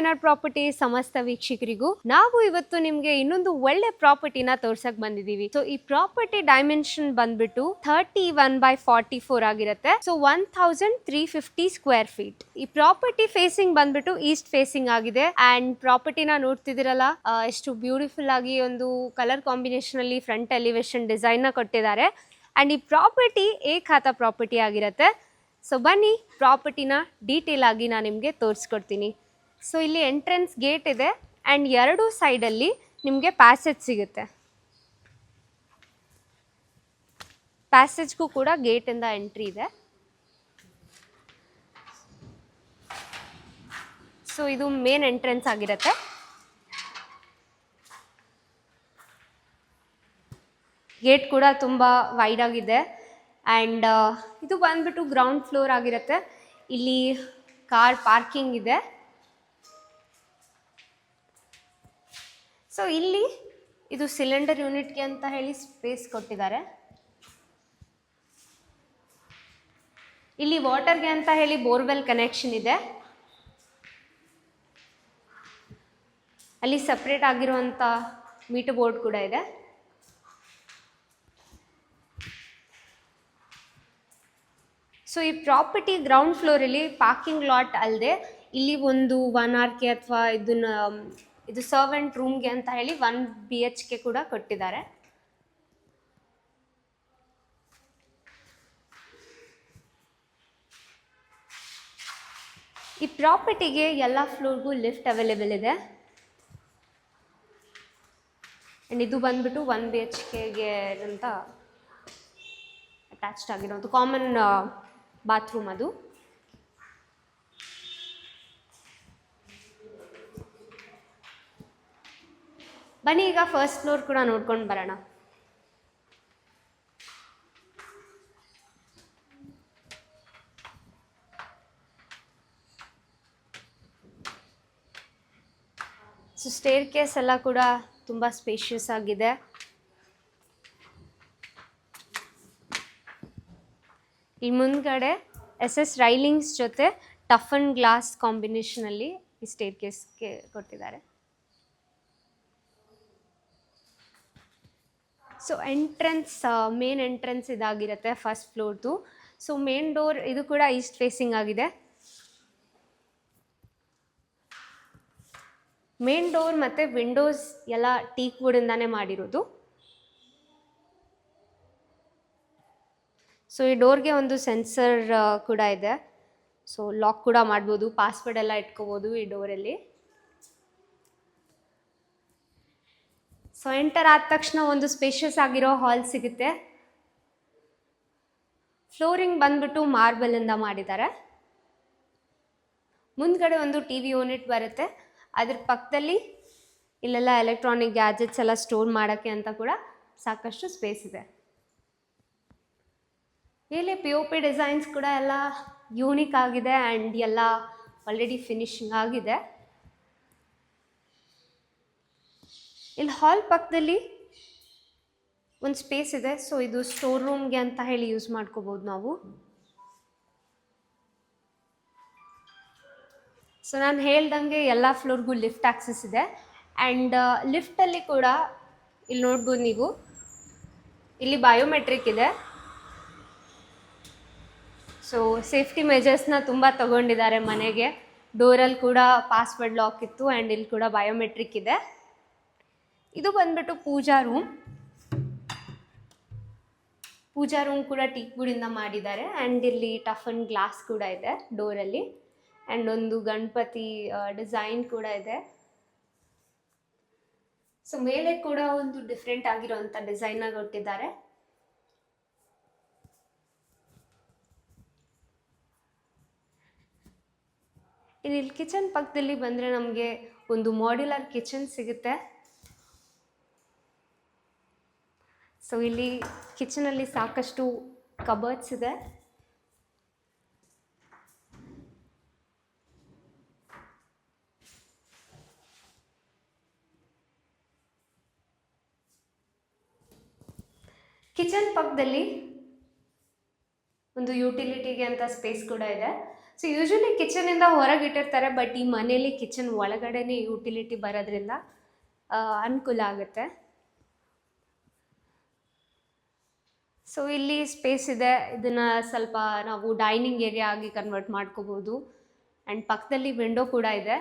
Designer property ಸಮಸ್ತ ವೀಕ್ಷಕರಿಗೂ ನಾವು ಇವತ್ತು ನಿಮ್ಗೆ ಇನ್ನೊಂದು ಒಳ್ಳೆ ಪ್ರಾಪರ್ಟಿನ ತೋರ್ಸಕ್ ಬಂದಿದೀವಿ. ಸೊ ಈ ಪ್ರಾಪರ್ಟಿ ಡೈಮೆನ್ಷನ್ ಬಂದ್ಬಿಟ್ಟು 31/44 ಆಗಿರುತ್ತೆ. So 1350 square feet. ಈ ಪ್ರಾಪರ್ಟಿ ಫೇಸಿಂಗ್ ಬಂದ್ಬಿಟ್ಟು ಈಸ್ಟ್ ಫೇಸಿಂಗ್ ಆಗಿದೆ. ಅಂಡ್ ಪ್ರಾಪರ್ಟಿನ ನೋಡ್ತಿದಿರಲ್ಲ, ಎಷ್ಟು ಬ್ಯೂಟಿಫುಲ್ ಆಗಿ ಒಂದು ಕಲರ್ ಕಾಂಬಿನೇಷನ್ ಅಲ್ಲಿ ಫ್ರಂಟ್ ಎಲಿವೇಶನ್ ಡಿಸೈನ್ ನ ಕೊಟ್ಟಿದ್ದಾರೆ. ಅಂಡ್ ಈ ಪ್ರಾಪರ್ಟಿ ಏಕಾತ ಪ್ರಾಪರ್ಟಿ ಆಗಿರುತ್ತೆ. ಸೊ ಬನ್ನಿ ಪ್ರಾಪರ್ಟಿನ ಡೀಟೇಲ್ ಆಗಿ ನಾನು ನಿಮಗೆ ತೋರಿಸ್ಕೊಡ್ತೀನಿ. ಸೊ ಇಲ್ಲಿ ಎಂಟ್ರೆನ್ಸ್ ಗೇಟ್ ಇದೆ ಆ್ಯಂಡ್ ಎರಡು ಸೈಡಲ್ಲಿ ನಿಮಗೆ ಪ್ಯಾಸೇಜ್ ಸಿಗುತ್ತೆ. ಪ್ಯಾಸೇಜ್ಗೂ ಕೂಡ ಗೇಟಿಂದ ಎಂಟ್ರಿ ಇದೆ. ಸೊ ಇದು ಮೇನ್ ಎಂಟ್ರೆನ್ಸ್ ಆಗಿರುತ್ತೆ. ಗೇಟ್ ಕೂಡ ತುಂಬ ವೈಡ್ ಆಗಿದೆ. ಆ್ಯಂಡ್ ಇದು ಬಂದ್ಬಿಟ್ಟು ಗ್ರೌಂಡ್ ಫ್ಲೋರ್ ಆಗಿರುತ್ತೆ. ಇಲ್ಲಿ ಕಾರ್ ಪಾರ್ಕಿಂಗ್ ಇದೆ. ಸೊ ಇಲ್ಲಿ ಇದು ಸಿಲಿಂಡರ್ ಯೂನಿಟ್ಗೆ ಅಂತ ಹೇಳಿ ಸ್ಪೇಸ್ ಕೊಟ್ಟಿದ್ದಾರೆ. ಇಲ್ಲಿ ವಾಟರ್ಗೆ ಅಂತ ಹೇಳಿ ಬೋರ್ವೆಲ್ ಕನೆಕ್ಷನ್ ಇದೆ. ಅಲ್ಲಿ ಸಪ್ರೇಟ್ ಆಗಿರುವಂಥ ಮೀಟರ್ ಬೋರ್ಡ್ ಕೂಡ ಇದೆ. ಸೊ ಈ ಪ್ರಾಪರ್ಟಿ ಗ್ರೌಂಡ್ ಫ್ಲೋರಲ್ಲಿ ಪಾರ್ಕಿಂಗ್ ಲಾಟ್ ಅಲ್ಲದೆ ಇಲ್ಲಿ ಒಂದು 1 RK ಅಥವಾ ಇದು ಸರ್ವೆಂಟ್ ರೂಮ್ಗೆ ಅಂತ ಹೇಳಿ 1 BHK ಕೂಡ ಕೊಟ್ಟಿದ್ದಾರೆ. ಈ ಪ್ರಾಪರ್ಟಿಗೆ ಎಲ್ಲ ಫ್ಲೋರ್ಗೂ ಲಿಫ್ಟ್ ಅವೈಲೇಬಲ್ ಇದೆ. ಆ್ಯಂಡ್ ಇದು ಬಂದ್ಬಿಟ್ಟು 1 BHKಗೆ ಅಂತ ಅಟ್ಯಾಚ್ಡ್ ಆಗಿರೋದು ಕಾಮನ್ ಬಾತ್ರೂಮ್ ಅದು. ಬನ್ನಿ ಈಗ ಫಸ್ಟ್ ಫ್ಲೋರ್ ಕೂಡ ನೋಡ್ಕೊಂಡು ಬರೋಣ. ಸೊ ಸ್ಟೇರ್ ಕೇಸ್ ಎಲ್ಲ ಕೂಡ ತುಂಬ ಸ್ಪೇಷಿಯಸ್ ಆಗಿದೆ. ಈ ಮುಂದ್ಗಡೆ SS ರೈಲಿಂಗ್ಸ್ ಜೊತೆ ಟಫ್ ಅಂಡ್ ಗ್ಲಾಸ್ ಕಾಂಬಿನೇಷನಲ್ಲಿ ಈ ಸ್ಟೇರ್ ಕೇಸ್ಗೆ ಕೊಟ್ಟಿದ್ದಾರೆ. ಸೊ ಎಂಟ್ರೆನ್ಸ್ ಮೇನ್ ಎಂಟ್ರೆನ್ಸ್ ಇದಾಗಿರುತ್ತೆ ಫಸ್ಟ್ ಫ್ಲೋರ್ದು. ಸೊ ಮೇನ್ ಡೋರ್ ಇದು ಕೂಡ ಈಸ್ಟ್ ಫೇಸಿಂಗ್ ಆಗಿದೆ. ಮೇನ್ ಡೋರ್ ಮತ್ತು ವಿಂಡೋಸ್ ಎಲ್ಲ ಟೀಕ್ ವುಡಿಂದಾನೇ ಮಾಡಿರೋದು. ಸೊ ಈ ಡೋರ್ಗೆ ಒಂದು ಸೆನ್ಸರ್ ಕೂಡ ಇದೆ. ಸೊ ಲಾಕ್ ಕೂಡ ಮಾಡ್ಬೋದು, ಪಾಸ್ವರ್ಡ್ ಎಲ್ಲ ಇಟ್ಕೋಬೋದು ಈ ಡೋರಲ್ಲಿ. ಸೊ ಎಂಟರ್ ಆದ ತಕ್ಷಣ ಒಂದು ಸ್ಪೇಷಿಯಸ್ ಆಗಿರೋ ಹಾಲ್ ಸಿಗುತ್ತೆ. ಫ್ಲೋರಿಂಗ್ ಬಂದ್ಬಿಟ್ಟು ಮಾರ್ಬಲಿಂದ ಮಾಡಿದ್ದಾರೆ. ಮುಂದ್ಗಡೆ ಒಂದು TV ಯೂನಿಟ್ ಬರುತ್ತೆ. ಅದ್ರ ಪಕ್ಕದಲ್ಲಿ ಇಲ್ಲೆಲ್ಲ ಎಲೆಕ್ಟ್ರಾನಿಕ್ ಗ್ಯಾಜೆಟ್ಸ್ ಎಲ್ಲ ಸ್ಟೋರ್ ಮಾಡೋಕ್ಕೆ ಅಂತ ಕೂಡ ಸಾಕಷ್ಟು ಸ್ಪೇಸ್ ಇದೆ. ಇಲ್ಲಿ POP ಡಿಸೈನ್ಸ್ ಕೂಡ ಎಲ್ಲ ಯೂನಿಕ್ ಆಗಿದೆ ಆ್ಯಂಡ್ ಎಲ್ಲ ಆಲ್ರೆಡಿ ಫಿನಿಶಿಂಗ್ ಆಗಿದೆ. ಇಲ್ಲಿ ಹಾಲ್ ಪಕ್ಕದಲ್ಲಿ ಒಂದು ಸ್ಪೇಸ್ ಇದೆ. ಸೊ ಇದು ಸ್ಟೋರ್ ರೂಮ್ಗೆ ಅಂತ ಹೇಳಿ ಯೂಸ್ ಮಾಡ್ಕೋಬೋದು ನಾವು. ಸೊ ನಾನು ಹೇಳ್ದಂಗೆ ಎಲ್ಲ ಫ್ಲೋರ್ಗೂ ಲಿಫ್ಟ್ ಆಕ್ಸೆಸ್ ಇದೆ. ಆ್ಯಂಡ್ ಲಿಫ್ಟಲ್ಲಿ ಕೂಡ ಇಲ್ಲಿ ನೋಡ್ಬೋದು ನೀವು, ಇಲ್ಲಿ ಬಯೋಮೆಟ್ರಿಕ್ ಇದೆ. ಸೊ ಸೇಫ್ಟಿ ಮೆಜರ್ಸ್ನ ತುಂಬ ತಗೊಂಡಿದ್ದಾರೆ ಮನೆಗೆ. ಡೋರಲ್ಲಿ ಕೂಡ ಪಾಸ್ವರ್ಡ್ ಲಾಕ್ ಇತ್ತು ಆ್ಯಂಡ್ ಇಲ್ಲಿ ಕೂಡ ಬಯೋಮೆಟ್ರಿಕ್ ಇದೆ. ಇದು ಬಂದ್ಬಿಟ್ಟು ಪೂಜಾ ರೂಮ್. ಪೂಜಾ ರೂಮ್ ಕೂಡ ಟೀಕ್ ವುಡಿಂದ ಮಾಡಿದ್ದಾರೆ. ಆ್ಯಂಡ್ ಇಲ್ಲಿ ಟಫ್ ಅಂಡ್ ಗ್ಲಾಸ್ ಕೂಡ ಇದೆ ಡೋರಲ್ಲಿ. ಆ್ಯಂಡ್ ಒಂದು ಗಣಪತಿ ಡಿಸೈನ್ ಕೂಡ ಇದೆ. ಸೊ ಮೇಲೆ ಕೂಡ ಒಂದು ಡಿಫ್ರೆಂಟ್ ಆಗಿರೋಂಥ ಡಿಸೈನ್ನ ಕೊಟ್ಟಿದ್ದಾರೆ. ಇಲ್ಲಿ ಕಿಚನ್ ಪಕ್ಕದಲ್ಲಿ ಬಂದರೆ ನಮಗೆ ಒಂದು ಮಾಡ್ಯುಲರ್ ಕಿಚನ್ ಸಿಗುತ್ತೆ. ಸೊ ಇಲ್ಲಿ ಕಿಚನಲ್ಲಿ ಸಾಕಷ್ಟು ಕಬರ್ಡ್ಸ್ ಇದೆ. ಕಿಚನ್ ಪಕ್ಕದಲ್ಲಿ ಒಂದು ಯುಟಿಲಿಟಿಗೆ ಅಂತ ಸ್ಪೇಸ್ ಕೂಡ ಇದೆ. ಸೊ ಯೂಶಲಿ ಕಿಚನಿಂದ ಹೊರಗೆ ಇಟ್ಟಿರ್ತಾರೆ, ಬಟ್ ಈ ಮನೇಲಿ ಕಿಚನ್ ಒಳಗಡೆನೇ ಯುಟಿಲಿಟಿ ಬರೋದ್ರಿಂದ ಅನುಕೂಲ ಆಗುತ್ತೆ. ಸೊ ಇಲ್ಲಿ ಸ್ಪೇಸ್ ಇದೆ, ಇದನ್ನು ಸ್ವಲ್ಪ ನಾವು ಡೈನಿಂಗ್ ಏರಿಯಾ ಆಗಿ ಕನ್ವರ್ಟ್ ಮಾಡ್ಕೋಬೋದು. ಆ್ಯಂಡ್ ಪಕ್ಕದಲ್ಲಿ ವಿಂಡೋ ಕೂಡ ಇದೆ.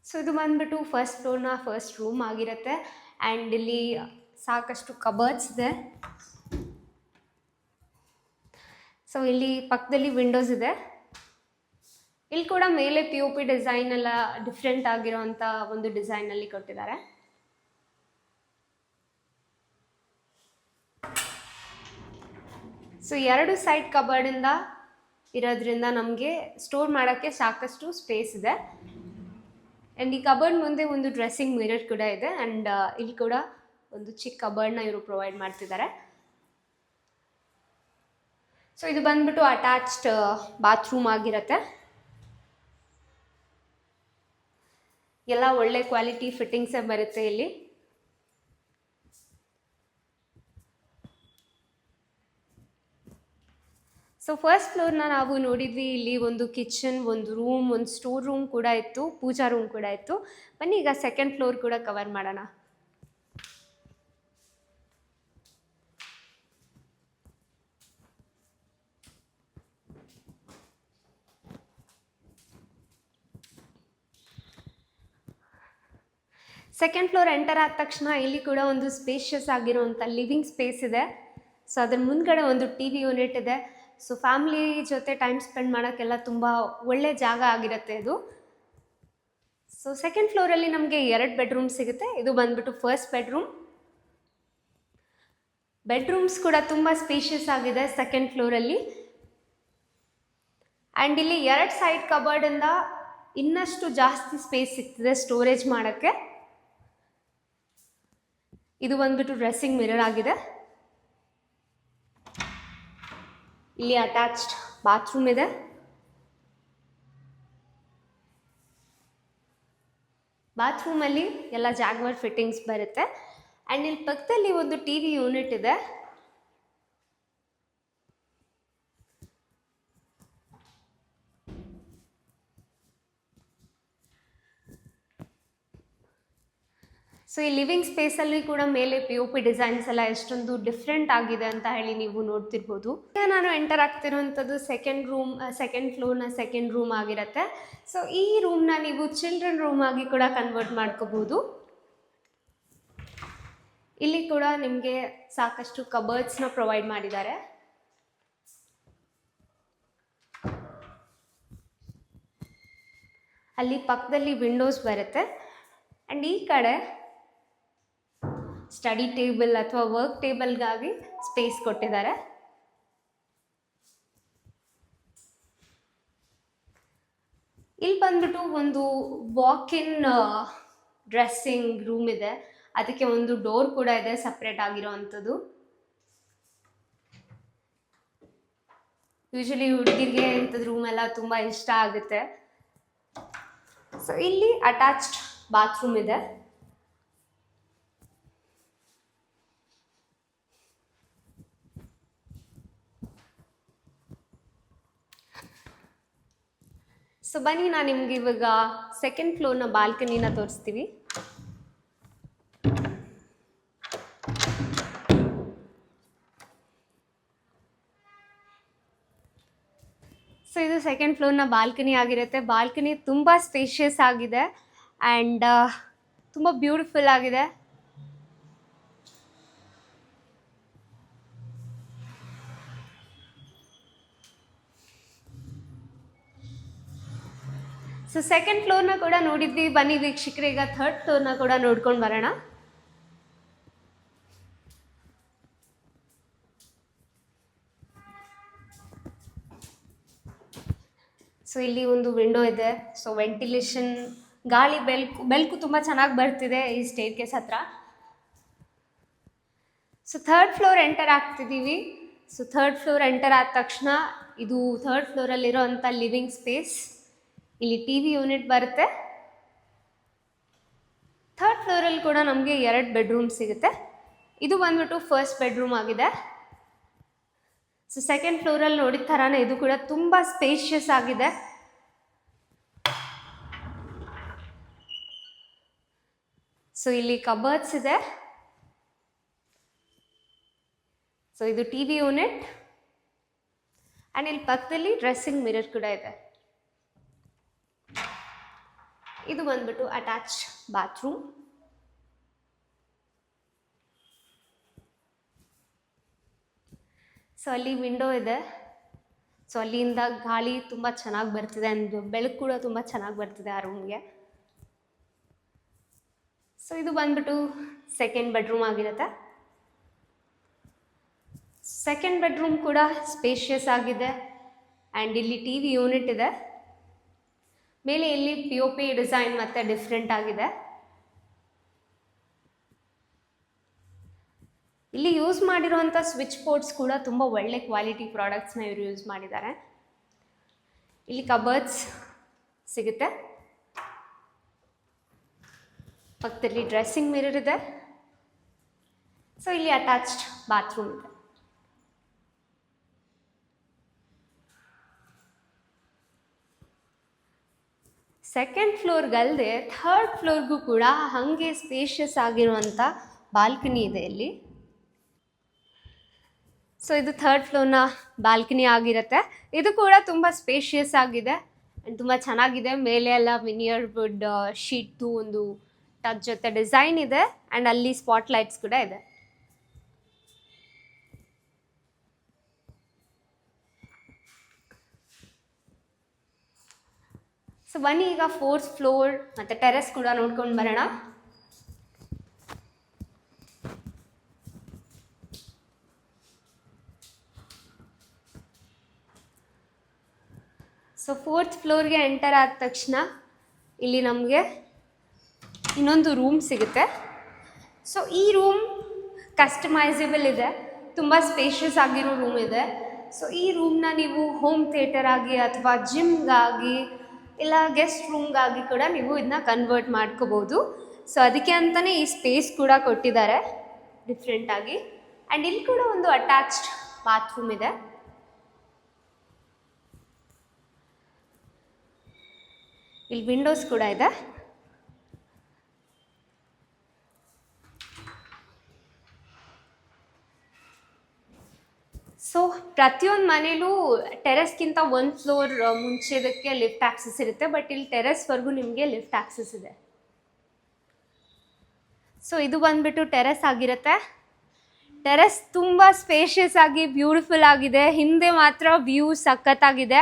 ಸೊ ಇದು ಬಂದ್ಬಿಟ್ಟು ಫಸ್ಟ್ ಫ್ಲೋರ್ನ ಫಸ್ಟ್ ರೂಮ್ ಆಗಿರುತ್ತೆ. ಆ್ಯಂಡ್ ಇಲ್ಲಿ ಸಾಕಷ್ಟು ಕಬರ್ಡ್ಸ್ ಇದೆ. ಸೊ ಇಲ್ಲಿ ಪಕ್ಕದಲ್ಲಿ ವಿಂಡೋಸ್ ಇದೆ. ಇಲ್ಲಿ ಕೂಡ ಮೇಲೆ POP ಡಿಸೈನ್ ಎಲ್ಲ ಡಿಫ್ರೆಂಟ್ ಆಗಿರೋಂಥ ಒಂದು ಡಿಸೈನಲ್ಲಿ ಕೊಟ್ಟಿದ್ದಾರೆ. ಸೊ 2 ಸೈಡ್ ಕಬರ್ಡಿಂದ ಇರೋದ್ರಿಂದ ನಮಗೆ ಸ್ಟೋರ್ ಮಾಡೋಕ್ಕೆ ಸಾಕಷ್ಟು ಸ್ಪೇಸ್ ಇದೆ. ಆ್ಯಂಡ್ ಈ ಕಬರ್ಡ್ ಮುಂದೆ ಒಂದು ಡ್ರೆಸ್ಸಿಂಗ್ ಮಿರರ್ ಕೂಡ ಇದೆ. ಆ್ಯಂಡ್ ಇಲ್ಲಿ ಕೂಡ ಒಂದು ಚಿಕ್ಕ ಕಬರ್ಡ್ನ ಇವರು ಪ್ರೊವೈಡ್ ಮಾಡ್ತಿದ್ದಾರೆ. ಸೊ ಇದು ಬಂದ್ಬಿಟ್ಟು ಅಟ್ಯಾಚ್ಡ್ ಬಾತ್ರೂಮ್ ಆಗಿರುತ್ತೆ. ಎಲ್ಲ ಒಳ್ಳೆ ಕ್ವಾಲಿಟಿ ಫಿಟ್ಟಿಂಗ್ಸೇ ಬರುತ್ತೆ ಇಲ್ಲಿ. ಸೊ ಫಸ್ಟ್ ಫ್ಲೋರ್ನ ನಾವು ನೋಡಿದ್ವಿ. ಇಲ್ಲಿ ಒಂದು ಕಿಚನ್, ಒಂದು ರೂಮ್, ಒಂದು ಸ್ಟೋರ್ ರೂಮ್ ಕೂಡ ಇತ್ತು, ಪೂಜಾ ರೂಮ್ ಕೂಡ ಇತ್ತು. ಬನ್ನಿ ಈಗ ಸೆಕೆಂಡ್ ಫ್ಲೋರ್ ಕೂಡ ಕವರ್ ಮಾಡೋಣ. ಸೆಕೆಂಡ್ ಫ್ಲೋರ್ ಎಂಟರ್ ಆದ ತಕ್ಷಣ ಇಲ್ಲಿ ಕೂಡ ಒಂದು ಸ್ಪೇಷಿಯಸ್ ಆಗಿರುವಂಥ ಲಿವಿಂಗ್ ಸ್ಪೇಸ್ ಇದೆ. ಸೊ ಅದ್ರ ಮುಂದ್ಗಡೆ ಒಂದು TV ಯೂನಿಟ್ ಇದೆ. ಸೊ ಫ್ಯಾಮಿಲಿ ಜೊತೆ ಟೈಮ್ ಸ್ಪೆಂಡ್ ಮಾಡೋಕ್ಕೆಲ್ಲ ತುಂಬ ಒಳ್ಳೆ ಜಾಗ ಆಗಿರುತ್ತೆ ಇದು. ಸೊ ಸೆಕೆಂಡ್ ಫ್ಲೋರಲ್ಲಿ ನಮಗೆ 2 ಬೆಡ್ರೂಮ್ ಸಿಗುತ್ತೆ. ಇದು ಬಂದ್ಬಿಟ್ಟು ಫಸ್ಟ್ ಬೆಡ್ರೂಮ್. ಬೆಡ್ರೂಮ್ಸ್ ಕೂಡ ತುಂಬ ಸ್ಪೇಷಿಯಸ್ ಆಗಿದೆ ಸೆಕೆಂಡ್ ಫ್ಲೋರಲ್ಲಿ. ಆ್ಯಂಡ್ ಇಲ್ಲಿ 2 ಸೈಡ್ ಕಬರ್ಡಿಂದ ಇನ್ನಷ್ಟು ಜಾಸ್ತಿ ಸ್ಪೇಸ್ ಸಿಗ್ತಿದೆ ಸ್ಟೋರೇಜ್ ಮಾಡೋಕ್ಕೆ. ಇದು ಬಂದ್ಬಿಟ್ಟು ಡ್ರೆಸ್ಸಿಂಗ್ ಮಿರರ್ ಆಗಿದೆ. ಇಲ್ಲಿ ಅಟ್ಯಾಚ್ಡ್ ಬಾತ್ರೂಮ್ ಇದೆ. ಬಾತ್ರೂಮಲ್ಲಿ ಎಲ್ಲ ಜಾಗ್ವರ್ ಫಿಟ್ಟಿಂಗ್ಸ್ ಬರುತ್ತೆ. ಆ್ಯಂಡ್ ಇಲ್ಲಿ ಪಕ್ಕದಲ್ಲಿ ಒಂದು TV ಯೂನಿಟ್ ಇದೆ. ಸೊ ಈ ಲಿವಿಂಗ್ ಸ್ಪೇಸಲ್ಲಿ ಕೂಡ ಮೇಲೆ POP ಡಿಸೈನ್ಸ್ ಎಲ್ಲ ಎಷ್ಟೊಂದು ಡಿಫ್ರೆಂಟ್ ಆಗಿದೆ ಅಂತ ಹೇಳಿ ನೀವು ನೋಡ್ತಿರ್ಬೋದು. ಈಗ ನಾನು ಎಂಟರ್ ಆಗ್ತಿರುವಂಥದ್ದು ಸೆಕೆಂಡ್ ಫ್ಲೋರ್ನ ಸೆಕೆಂಡ್ ರೂಮ್ ಆಗಿರುತ್ತೆ. ಸೊ ಈ ರೂಮ್ನ ನೀವು ಚಿಲ್ಡ್ರನ್ ರೂಮ್ ಆಗಿ ಕೂಡ ಕನ್ವರ್ಟ್ ಮಾಡ್ಕೋಬೋದು. ಇಲ್ಲಿ ಕೂಡ ನಿಮಗೆ ಸಾಕಷ್ಟು ಕಬರ್ಡ್ಸ್ನ ಪ್ರೊವೈಡ್ ಮಾಡಿದ್ದಾರೆ. ಅಲ್ಲಿ ಪಕ್ಕದಲ್ಲಿ ವಿಂಡೋಸ್ ಬರುತ್ತೆ. ಆ್ಯಂಡ್ ಈ ಕಡೆ ಸ್ಟಡಿ ಟೇಬಲ್ ಅಥವಾ ವರ್ಕ್ ಟೇಬಲ್ಗಾಗಿ ಸ್ಪೇಸ್ ಕೊಟ್ಟಿದ್ದಾರೆ. ಇಲ್ಲಿ ಬಂದ್ಬಿಟ್ಟು ಒಂದು ವಾಕ್-ಇನ್ ಡ್ರೆಸ್ಸಿಂಗ್ ರೂಮ್ ಇದೆ. ಅದಕ್ಕೆ ಒಂದು ಡೋರ್ ಕೂಡ ಇದೆ ಸಪ್ರೇಟ್ ಆಗಿರೋವಂಥದ್ದು. ಯೂಶಲಿ ಹುಡುಗಿರಿಗೆ ಇಂಥದ್ದು ರೂಮ್ ಎಲ್ಲ ತುಂಬ ಇಷ್ಟ ಆಗುತ್ತೆ. ಸೊ ಇಲ್ಲಿ ಅಟ್ಯಾಚ್ಡ್ ಬಾತ್ರೂಮ್ ಇದೆ. ಸೊ ಬನ್ನಿ ನಾನು ನಿಮ್ಗೆ ಇವಾಗ ಸೆಕೆಂಡ್ ಫ್ಲೋರ್ನ ಬಾಲ್ಕನಿನ ತೋರಿಸ್ತೀವಿ. ಸೊ ಇದು ಸೆಕೆಂಡ್ ಫ್ಲೋರ್ನ ಬಾಲ್ಕನಿ ಆಗಿರುತ್ತೆ. ಬಾಲ್ಕನಿ ತುಂಬ ಸ್ಪೇಷಿಯಸ್ ಆಗಿದೆ ಆ್ಯಂಡ್ ತುಂಬ ಬ್ಯೂಟಿಫುಲ್ ಆಗಿದೆ. ಸೊ ಸೆಕೆಂಡ್ ಫ್ಲೋರ್ನ ಕೂಡ ನೋಡಿದ್ವಿ. ಬನ್ನಿ ವೀಕ್ಷಕರೇ, ಈಗ ಥರ್ಡ್ ಫ್ಲೋರ್ನ ಕೂಡ ನೋಡ್ಕೊಂಡು ಬರೋಣ. ಸೊ ಇಲ್ಲಿ ಒಂದು ವಿಂಡೋ ಇದೆ. ಸೊ ವೆಂಟಿಲೇಷನ್, ಗಾಳಿ, ಬೆಳಕು ತುಂಬ ಚೆನ್ನಾಗಿ ಬರ್ತಿದೆ ಈ ಸ್ಟೇರ್ಕೇಸ್ ಹತ್ರ. ಸೊ ಥರ್ಡ್ ಫ್ಲೋರ್ ಎಂಟರ್ ಆಗ್ತಿದ್ದೀವಿ. ಸೊ ಥರ್ಡ್ ಫ್ಲೋರ್ ಎಂಟರ್ ಆದ ತಕ್ಷಣ ಇದು ಥರ್ಡ್ ಫ್ಲೋರಲ್ಲಿರೋ ಅಂಥ ಲಿವಿಂಗ್ ಸ್ಪೇಸ್. ಇಲ್ಲಿ TV ಯೂನಿಟ್ ಬರುತ್ತೆ. ಥರ್ಡ್ ಫ್ಲೋರಲ್ಲಿ ಕೂಡ ನಮಗೆ 2 ಬೆಡ್ರೂಮ್ ಸಿಗುತ್ತೆ. ಇದು ಬಂದ್ಬಿಟ್ಟು ಫಸ್ಟ್ ಬೆಡ್ರೂಮ್ ಆಗಿದೆ. ಸೊ ಸೆಕೆಂಡ್ ಫ್ಲೋರಲ್ಲಿ ನೋಡಿದ ಥರನೇ ಇದು ಕೂಡ ತುಂಬ ಸ್ಪೇಷಿಯಸ್ ಆಗಿದೆ. ಸೊ ಇಲ್ಲಿ ಕಬರ್ಡ್ಸ್ ಇದೆ. ಸೊ ಇದು TV ಯೂನಿಟ್ ಆ್ಯಂಡ್ ಇಲ್ಲಿ ಪಕ್ಕದಲ್ಲಿ ಡ್ರೆಸ್ಸಿಂಗ್ ಮಿರರ್ ಕೂಡ ಇದೆ. ಇದು ಬಂದ್ಬಿಟ್ಟು ಅಟ್ಯಾಚ್ಡ್ ಬಾತ್ರೂಮ್. ಸೊ ಅಲ್ಲಿ ವಿಂಡೋ ಇದೆ. ಸೊ ಅಲ್ಲಿಂದ ಗಾಳಿ ತುಂಬ ಚೆನ್ನಾಗಿ ಬರ್ತಿದೆ ಆ್ಯಂಡ್ ಬೆಳಕು ಕೂಡ ತುಂಬ ಚೆನ್ನಾಗಿ ಬರ್ತಿದೆ ಆ ರೂಮ್ಗೆ. ಸೊ ಇದು ಬಂದ್ಬಿಟ್ಟು ಸೆಕೆಂಡ್ ಬೆಡ್ರೂಮ್ ಆಗಿರುತ್ತೆ. ಸೆಕೆಂಡ್ ಬೆಡ್ರೂಮ್ ಕೂಡ ಸ್ಪೇಷಿಯಸ್ ಆಗಿದೆ ಆ್ಯಂಡ್ ಇಲ್ಲಿ TV ಯೂನಿಟ್ ಇದೆ. ಮೇಲೆ ಇಲ್ಲಿ POP ಡಿಸೈನ್ ಮತ್ತೆ ಡಿಫ್ರೆಂಟ್ ಆಗಿದೆ. ಇಲ್ಲಿ ಯೂಸ್ ಮಾಡಿರುವಂಥ ಸ್ವಿಚ್ ಬೋರ್ಡ್ಸ್ ಕೂಡ ತುಂಬ ಒಳ್ಳೆ ಕ್ವಾಲಿಟಿ ಪ್ರಾಡಕ್ಟ್ಸ್ನ ಇವರು ಯೂಸ್ ಮಾಡಿದ್ದಾರೆ. ಇಲ್ಲಿ ಕಬರ್ಡ್ಸ್ ಸಿಗುತ್ತೆ. ಪಕ್ಕದಲ್ಲಿ ಡ್ರೆಸ್ಸಿಂಗ್ ಮಿರರ್ ಇದೆ. ಸೊ ಇಲ್ಲಿ ಅಟ್ಯಾಚ್ಡ್ ಬಾತ್ರೂಮ್ ಇದೆ. ಸೆಕೆಂಡ್ ಫ್ಲೋರ್ಗಲ್ಲದೆ ಥರ್ಡ್ ಫ್ಲೋರ್ಗೂ ಕೂಡ ಹಾಗೆ ಸ್ಪೇಷಿಯಸ್ ಆಗಿರುವಂಥ ಬಾಲ್ಕನಿ ಇದೆ ಇಲ್ಲಿ. ಸೊ ಇದು ಥರ್ಡ್ ಫ್ಲೋರ್ನ ಬಾಲ್ಕನಿ ಆಗಿರುತ್ತೆ. ಇದು ಕೂಡ ತುಂಬ ಸ್ಪೇಷಿಯಸ್ ಆಗಿದೆ ಆ್ಯಂಡ್ ತುಂಬ ಚೆನ್ನಾಗಿದೆ. ಮೇಲೆ ಎಲ್ಲ ವಿನಿಯರ್ ವುಡ್ ಶೀಟ್ದು ಒಂದು ಟಚ್ ಜೊತೆ ಡಿಸೈನ್ ಇದೆ ಆ್ಯಂಡ್ ಅಲ್ಲಿ ಸ್ಪಾಟ್ ಲೈಟ್ಸ್ ಕೂಡ ಇದೆ. ಸೊ ಬನ್ನಿ ಈಗ ಫೋರ್ತ್ ಫ್ಲೋರ್ ಮತ್ತು ಟೆರೆಸ್ ಕೂಡ ನೋಡ್ಕೊಂಡು ಬರೋಣ. ಸೊ ಫೋರ್ತ್ ಫ್ಲೋರ್ಗೆ ಎಂಟರ್ ಆದ ತಕ್ಷಣ ಇಲ್ಲಿ ನಮಗೆ ಇನ್ನೊಂದು ರೂಮ್ ಸಿಗುತ್ತೆ. ಸೊ ಈ ರೂಮ್ ಕಸ್ಟಮೈಸೇಬಲ್ ಇದೆ, ತುಂಬ ಸ್ಪೇಷಿಯಸ್ ಆಗಿರೋ ರೂಮ್ ಇದೆ. ಸೊ ಈ ರೂಮ್ನ ನೀವು ಹೋಮ್ ಥಿಯೇಟರ್ ಆಗಿ ಅಥವಾ ಜಿಮ್ಗಾಗಿ ಇಲ್ಲ ಗೆಸ್ಟ್ ರೂಮ್ಗಾಗಿ ಕೂಡ ನೀವು ಇದನ್ನ ಕನ್ವರ್ಟ್ ಮಾಡ್ಕೋಬೋದು. ಸೊ ಅದಕ್ಕೆ ಅಂತಲೇ ಈ ಸ್ಪೇಸ್ ಕೂಡ ಕೊಟ್ಟಿದ್ದಾರೆ ಡಿಫ್ರೆಂಟಾಗಿ. ಆ್ಯಂಡ್ ಇಲ್ಲಿ ಕೂಡ ಒಂದು ಅಟ್ಯಾಚ್ಡ್ ಬಾತ್ರೂಮ್ ಇದೆ. ಇಲ್ಲಿ ವಿಂಡೋಸ್ ಕೂಡ ಇದೆ. ಸೊ ಪ್ರತಿಯೊಂದು ಮನೇಲೂ ಟೆರೆಸ್ಗಿಂತ ಒಂದು ಫ್ಲೋರ್ ಮುಂಚೆದಕ್ಕೆ ಲಿಫ್ಟ್ ಆಕ್ಸಸ್ ಇರುತ್ತೆ, ಬಟ್ ಇಲ್ಲಿ ಟೆರೆಸ್ವರೆಗೂ ನಿಮಗೆ ಲಿಫ್ಟ್ ಆಕ್ಸಸ್ ಇದೆ. ಸೊ ಇದು ಬಂದ್ಬಿಟ್ಟು ಟೆರೆಸ್ ಆಗಿರುತ್ತೆ. ಟೆರೆಸ್ ತುಂಬ ಸ್ಪೇಷಿಯಸ್ ಆಗಿ ಬ್ಯೂಟಿಫುಲ್ ಆಗಿದೆ. ಹಿಂದೆ ಮಾತ್ರ ವ್ಯೂ ಸಖತ್ತಾಗಿದೆ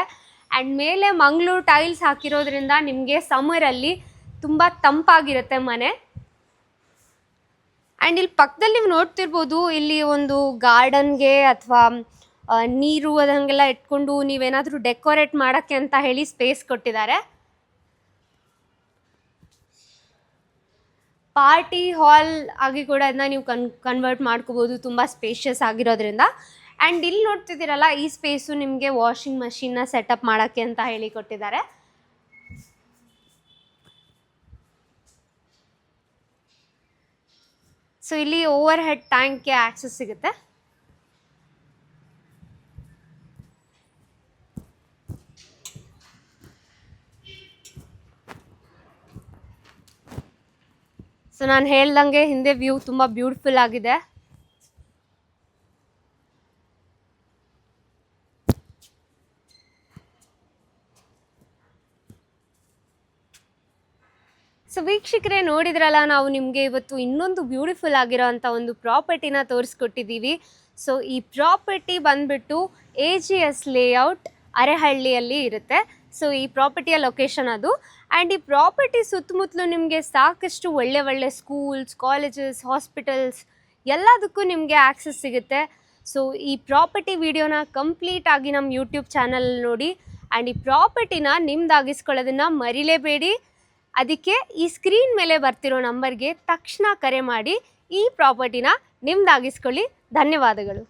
ಆ್ಯಂಡ್ ಮೇಲೆ ಮಂಗಳೂರು ಟೈಲ್ಸ್ ಹಾಕಿರೋದ್ರಿಂದ ನಿಮಗೆ ಸಮ್ಮರಲ್ಲಿ ತುಂಬ ತಂಪಾಗಿರುತ್ತೆ ಮನೆ. ಆ್ಯಂಡ್ ಇಲ್ಲಿ ಪಕ್ಕದಲ್ಲಿ ನೀವು ನೋಡ್ತಿರ್ಬೋದು, ಇಲ್ಲಿ ಒಂದು ಗಾರ್ಡನ್ಗೆ ಅಥವಾ ನೀರು ಅದಂಗೆಲ್ಲ ಇಟ್ಕೊಂಡು ನೀವೇನಾದರೂ ಡೆಕೋರೇಟ್ ಮಾಡೋಕ್ಕೆ ಅಂತ ಹೇಳಿ ಸ್ಪೇಸ್ ಕೊಟ್ಟಿದ್ದಾರೆ. ಪಾರ್ಟಿ ಹಾಲ್ ಆಗಿ ಕೂಡ ಅದನ್ನ ನೀವು ಕನ್ವರ್ಟ್ ಮಾಡ್ಕೋಬೋದು ತುಂಬ ಸ್ಪೇಷಿಯಸ್ ಆಗಿರೋದ್ರಿಂದ. ಆ್ಯಂಡ್ ಇಲ್ಲಿ ನೋಡ್ತಿದ್ದೀರಲ್ಲ, ಈ ಸ್ಪೇಸು ನಿಮಗೆ ವಾಷಿಂಗ್ ಮಷಿನ್ನ ಸೆಟಪ್ ಮಾಡೋಕ್ಕೆ ಅಂತ ಹೇಳಿ ಕೊಟ್ಟಿದ್ದಾರೆ. ಸೊ ಇಲ್ಲಿ ಓವರ್ ಹೆಡ್ ಟ್ಯಾಂಕ್ಗೆ ಆಕ್ಸಸ್ ಸಿಗುತ್ತೆ. ಸೊ ನಾನು ಹೇಳ್ದಂಗೆ ಹಿಂದೆ ವ್ಯೂ ತುಂಬ ಬ್ಯೂಟಿಫುಲ್ ಆಗಿದೆ. ಸೊ ವೀಕ್ಷಕರೇ, ನೋಡಿದ್ರಲ್ಲ, ನಾವು ನಿಮಗೆ ಇವತ್ತು ಇನ್ನೊಂದು ಬ್ಯೂಟಿಫುಲ್ ಆಗಿರೋ ಅಂಥ ಒಂದು ಪ್ರಾಪರ್ಟಿನ ತೋರಿಸ್ಕೊಟ್ಟಿದ್ದೀವಿ. ಸೊ ಈ ಪ್ರಾಪರ್ಟಿ ಬಂದ್ಬಿಟ್ಟು AGS ಲೇಔಟ್ ಅರೆಹಳ್ಳಿಯಲ್ಲಿ ಇರುತ್ತೆ. ಸೊ ಈ ಪ್ರಾಪರ್ಟಿಯ ಲೊಕೇಶನ್ ಅದು. ಆ್ಯಂಡ್ ಈ ಪ್ರಾಪರ್ಟಿ ಸುತ್ತಮುತ್ತಲು ನಿಮಗೆ ಸಾಕಷ್ಟು ಒಳ್ಳೆ ಸ್ಕೂಲ್ಸ್, ಕಾಲೇಜಸ್, ಹಾಸ್ಪಿಟಲ್ಸ್ ಎಲ್ಲದಕ್ಕೂ ನಿಮಗೆ ಆಕ್ಸಸ್ ಸಿಗುತ್ತೆ. ಸೊ ಈ ಪ್ರಾಪರ್ಟಿ ವಿಡಿಯೋನ ಕಂಪ್ಲೀಟ್ ಆಗಿ ನಮ್ಮ ಯೂಟ್ಯೂಬ್ ಚಾನಲಲ್ಲಿ ನೋಡಿ ಆ್ಯಂಡ್ ಈ ಪ್ರಾಪರ್ಟಿನ ನಿಮ್ದಾಗಿಸ್ಕೊಳ್ಳೋದನ್ನು ಮರಿಲೇಬೇಡಿ. ಅದಕ್ಕೆ ಈ ಸ್ಕ್ರೀನ್ ಮೇಲೆ ಬರ್ತಿರೋ ನಂಬರ್ಗೆ ತಕ್ಷಣ ಕರೆ ಮಾಡಿ ಈ ಪ್ರಾಪರ್ಟಿನ ನಿಮ್ದಾಗಿಸ್ಕೊಳ್ಳಿ. ಧನ್ಯವಾದಗಳು.